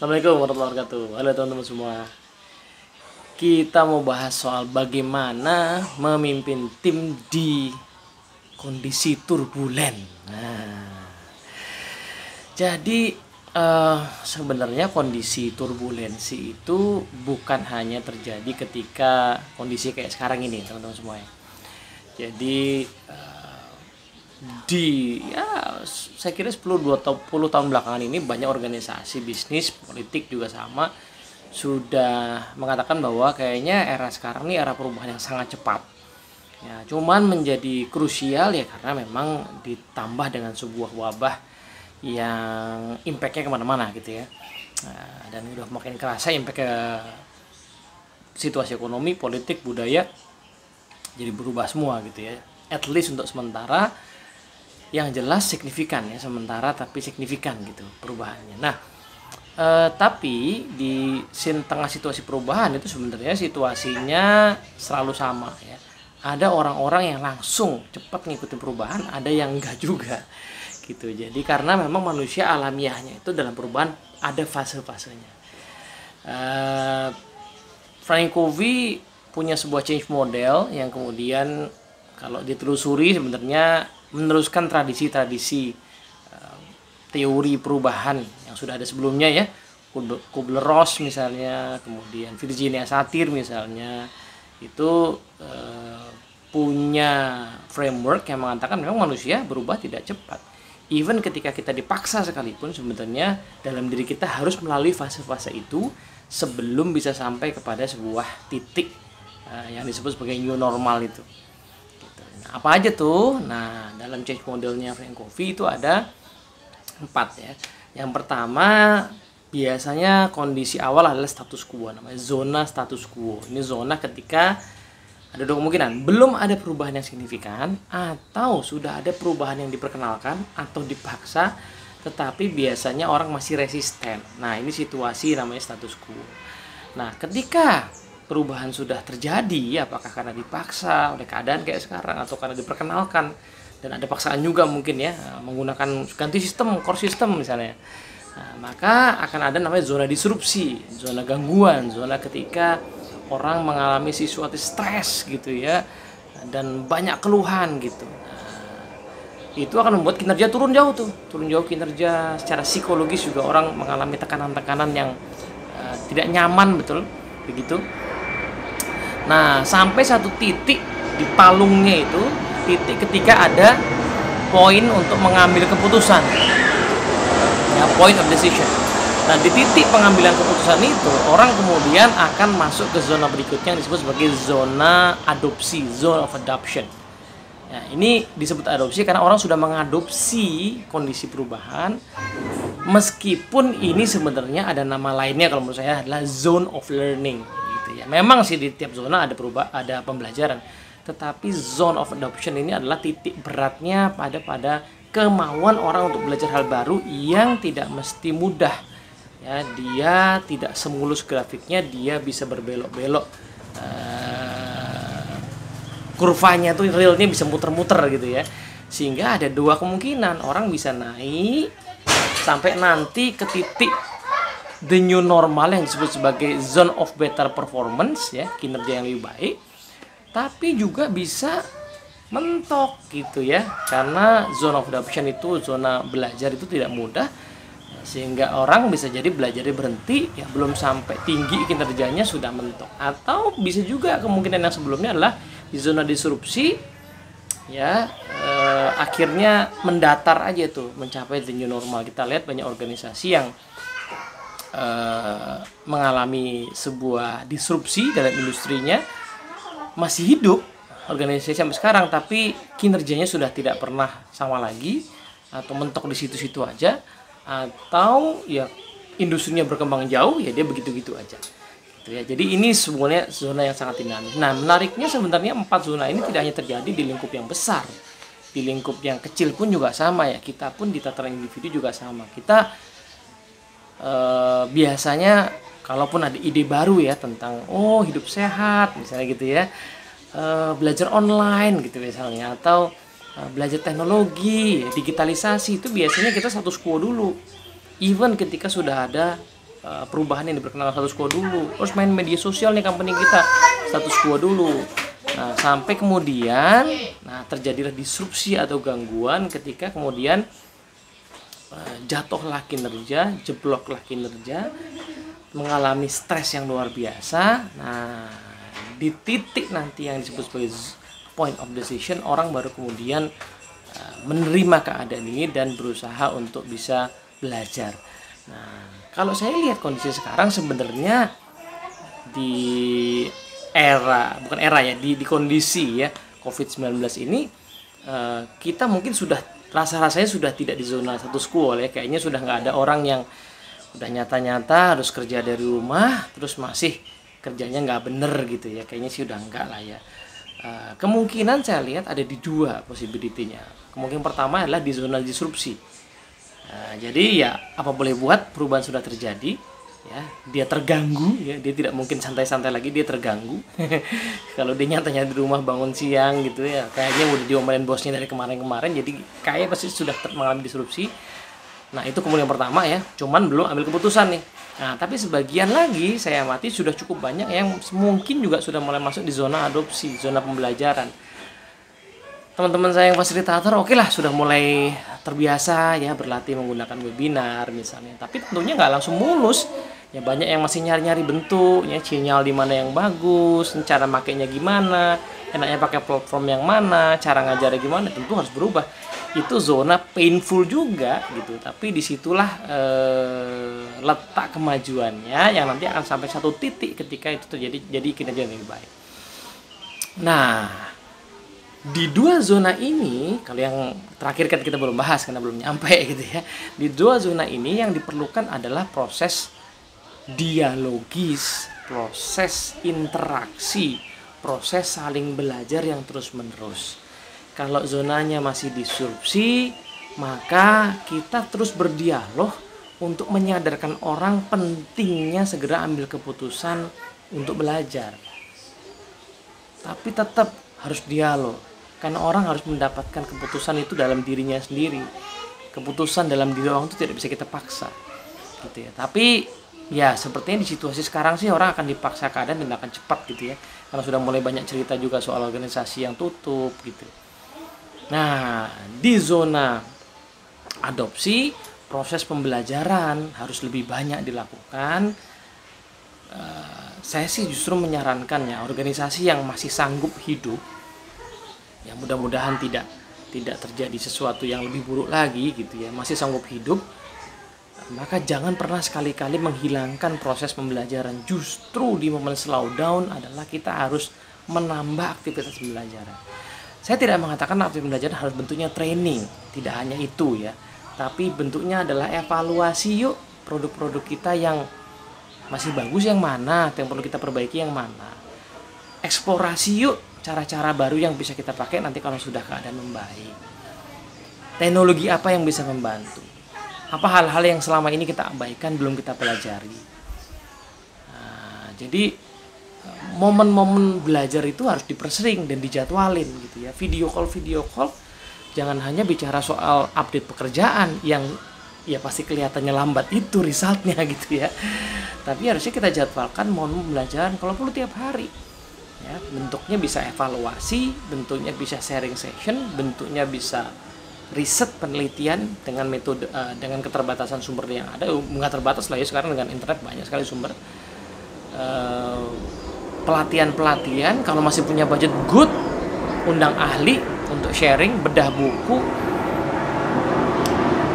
Assalamualaikum warahmatullahi wabarakatuh. Halo teman-teman semua. Kita mau bahas soal bagaimana memimpin tim di kondisi turbulen. Jadi sebenarnya kondisi turbulensi itu bukan hanya terjadi ketika kondisi kayak sekarang ini, teman-teman semua ya. Jadi saya kira 10 tahun belakangan ini banyak organisasi bisnis politik juga sama sudah mengatakan bahwa kayaknya era sekarang ini era perubahan yang sangat cepat ya, cuman menjadi krusial ya karena memang ditambah dengan sebuah wabah yang impactnya kemana-mana gitu ya. Dan udah makin kerasa impact ke situasi ekonomi, politik, budaya jadi berubah semua gitu ya, at least untuk sementara. Yang jelas signifikan ya, sementara tapi signifikan gitu perubahannya. Nah, tapi di tengah situasi perubahan itu sebenarnya situasinya selalu sama ya. Ada orang-orang yang langsung cepat ngikutin perubahan, ada yang enggak juga gitu. Jadi karena memang manusia alamiahnya itu dalam perubahan ada fase-fasenya. Frank Covey punya sebuah change model yang kemudian kalau ditelusuri sebenarnya meneruskan tradisi-tradisi teori perubahan yang sudah ada sebelumnya ya. Kubler-Ross misalnya, kemudian Virginia Satir misalnya, itu punya framework yang mengatakan memang manusia berubah tidak cepat. Even ketika kita dipaksa sekalipun sebenarnya dalam diri kita harus melalui fase-fase itu sebelum bisa sampai kepada sebuah titik yang disebut sebagai new normal itu. Apa aja tuh? Nah, dalam change modelnya Frank Covey itu ada 4 ya. Yang pertama biasanya kondisi awal adalah status quo, namanya zona status quo. Ini zona ketika ada 2 kemungkinan, belum ada perubahan yang signifikan atau sudah ada perubahan yang diperkenalkan atau dipaksa tetapi biasanya orang masih resisten. Nah, ini situasi namanya status quo. Nah, ketika perubahan sudah terjadi, apakah karena dipaksa oleh keadaan kayak sekarang atau karena diperkenalkan dan ada paksaan juga mungkin ya, menggunakan ganti sistem, core system misalnya. Nah, maka akan ada namanya zona disrupsi, zona gangguan, zona ketika orang mengalami sesuatu stres gitu ya dan banyak keluhan gitu. Itu akan membuat kinerja turun jauh kinerja secara psikologis juga orang mengalami tekanan-tekanan yang tidak nyaman, betul begitu. Nah, sampai satu titik di palungnya itu, titik ketika ada poin untuk mengambil keputusan ya, point of decision. Nah, di titik pengambilan keputusan itu orang kemudian akan masuk ke zona berikutnya yang disebut sebagai zona adopsi, zone of adoption. Ya, ini disebut adopsi karena orang sudah mengadopsi kondisi perubahan, meskipun ini sebenarnya ada nama lainnya kalau menurut saya adalah zone of learning. Ya, memang sih di tiap zona ada pembelajaran, tetapi zone of adoption ini adalah titik beratnya pada kemauan orang untuk belajar hal baru yang tidak mesti mudah ya, dia tidak semulus grafiknya, dia bisa berbelok-belok, kurvanya tuh realnya bisa muter-muter gitu ya, sehingga ada 2 kemungkinan, orang bisa naik sampai nanti ke titik the new normal yang disebut sebagai zone of better performance ya, kinerja yang lebih baik, tapi juga bisa mentok gitu ya, karena zone of adoption itu zona belajar itu tidak mudah, sehingga orang bisa jadi belajarnya berhenti ya, belum sampai tinggi kinerjanya sudah mentok. Atau bisa juga kemungkinan yang sebelumnya adalah di zona disrupsi ya, akhirnya mendatar aja tuh mencapai the new normal. Kita lihat banyak organisasi yang mengalami sebuah disrupsi dalam industrinya, masih hidup organisasi sampai sekarang, tapi kinerjanya sudah tidak pernah sama lagi atau mentok di situ-situ aja, atau ya industrinya berkembang jauh ya dia begitu-gitu aja gitu ya. Jadi ini sebenarnya zona yang sangat dinamis. Nah, menariknya sebenarnya 4 zona ini tidak hanya terjadi di lingkup yang besar, di lingkup yang kecil pun juga sama ya. Kita pun di tataran individu juga sama. Kita biasanya kalaupun ada ide baru ya tentang hidup sehat misalnya gitu ya, belajar online gitu misalnya, atau belajar teknologi, digitalisasi, itu biasanya kita status quo dulu. Even ketika sudah ada perubahan yang diperkenalkan status quo dulu. Terus main media sosial nih company kita, status quo dulu. Nah, sampai kemudian terjadilah disrupsi atau gangguan ketika kemudian jatuhlah kinerja, jebloklah kinerja, mengalami stres yang luar biasa. Nah, di titik nanti yang disebut sebagai point of decision, orang baru kemudian menerima keadaan ini dan berusaha untuk bisa belajar. Nah, kalau saya lihat kondisi sekarang sebenarnya di kondisi ya COVID-19 ini, kita mungkin sudah rasa-rasanya sudah tidak di zona status quo ya. Kayaknya sudah nggak ada orang yang udah nyata-nyata harus kerja dari rumah terus masih kerjanya nggak bener gitu ya. Kayaknya sih udah enggak lah ya. Kemungkinan saya lihat ada di dua possibility-nya. Kemungkinan pertama adalah di zona disrupsi. Jadi ya apa boleh buat, perubahan sudah terjadi ya, dia terganggu ya, dia tidak mungkin santai-santai lagi, dia terganggu. Kalau dia nyatanya di rumah bangun siang gitu ya, kayaknya udah diomelin bosnya dari kemarin-kemarin, jadi kayak pasti sudah mengalami disrupsi. Nah, itu kemungkinan pertama ya, cuman belum ambil keputusan nih. Nah, tapi sebagian lagi saya amati sudah cukup banyak yang mungkin juga sudah mulai masuk di zona adopsi, zona pembelajaran. Teman-teman saya yang fasilitator oke lah sudah mulai terbiasa ya berlatih menggunakan webinar misalnya, tapi tentunya nggak langsung mulus ya, banyak yang masih nyari-nyari bentuk ya, sinyal di mana yang bagus, cara makainya gimana, enaknya pakai platform yang mana, cara ngajarnya gimana, tentu harus berubah. Itu zona painful juga gitu, tapi disitulah letak kemajuannya yang nanti akan sampai satu titik ketika itu terjadi, jadi kinerja yang lebih baik. Nah, di dua zona ini, kalau yang terakhir kan kita belum bahas karena belum nyampe gitu ya. Di dua zona ini yang diperlukan adalah proses dialogis, proses interaksi, proses saling belajar yang terus-menerus. Kalau zonanya masih disrupsi, maka kita terus berdialog untuk menyadarkan orang pentingnya segera ambil keputusan untuk belajar. Tapi tetap harus dialog. Karena orang harus mendapatkan keputusan itu dalam dirinya sendiri. Keputusan dalam diri orang itu tidak bisa kita paksa, gitu ya. Tapi ya sepertinya di situasi sekarang sih orang akan dipaksa keadaan dan akan cepat gitu ya. Karena sudah mulai banyak cerita juga soal organisasi yang tutup gitu. Nah, di zona adopsi proses pembelajaran harus lebih banyak dilakukan. Saya sih justru menyarankan ya organisasi yang masih sanggup hidup, ya mudah-mudahan tidak terjadi sesuatu yang lebih buruk lagi gitu ya, masih sanggup hidup, maka jangan pernah sekali-kali menghilangkan proses pembelajaran. Justru di momen slow down adalah kita harus menambah aktivitas pembelajaran. Saya tidak mengatakan aktivitas pembelajaran harus bentuknya training, tidak hanya itu ya, tapi bentuknya adalah evaluasi yuk produk-produk kita yang masih bagus yang mana, yang perlu kita perbaiki yang mana. Eksplorasi yuk cara-cara baru yang bisa kita pakai nanti kalau sudah keadaan membaik. Teknologi apa yang bisa membantu? Apa hal-hal yang selama ini kita abaikan belum kita pelajari? Nah, jadi momen-momen belajar itu harus dipersering dan dijadwalin gitu ya. Video call jangan hanya bicara soal update pekerjaan yang ya pasti kelihatannya lambat itu resultnya gitu ya. Tapi harusnya kita jadwalkan momen pembelajaran kalau perlu tiap hari. Ya, bentuknya bisa evaluasi, bentuknya bisa sharing session, bentuknya bisa riset penelitian dengan metode dengan keterbatasan sumber yang ada, nggak terbatas lah ya sekarang dengan internet banyak sekali sumber. Pelatihan kalau masih punya budget good, undang ahli untuk sharing, bedah buku,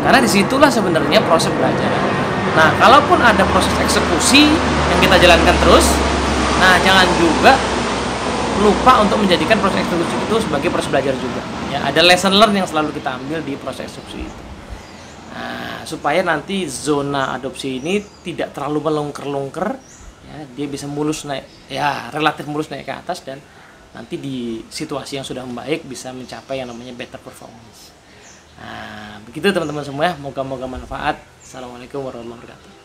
karena disitulah sebenarnya proses belajar. Nah, kalaupun ada proses eksekusi yang kita jalankan terus, nah jangan juga lupa untuk menjadikan proses eksekusi itu sebagai proses belajar juga. Ya, ada lesson learn yang selalu kita ambil di proses eksekusi itu. Nah, supaya nanti zona adopsi ini tidak terlalu melungker-lungker, ya, dia bisa mulus naik, ya relatif mulus naik ke atas dan nanti di situasi yang sudah membaik bisa mencapai yang namanya better performance. Nah, begitu teman-teman semua ya. Moga-moga manfaat. Assalamualaikum warahmatullahi wabarakatuh.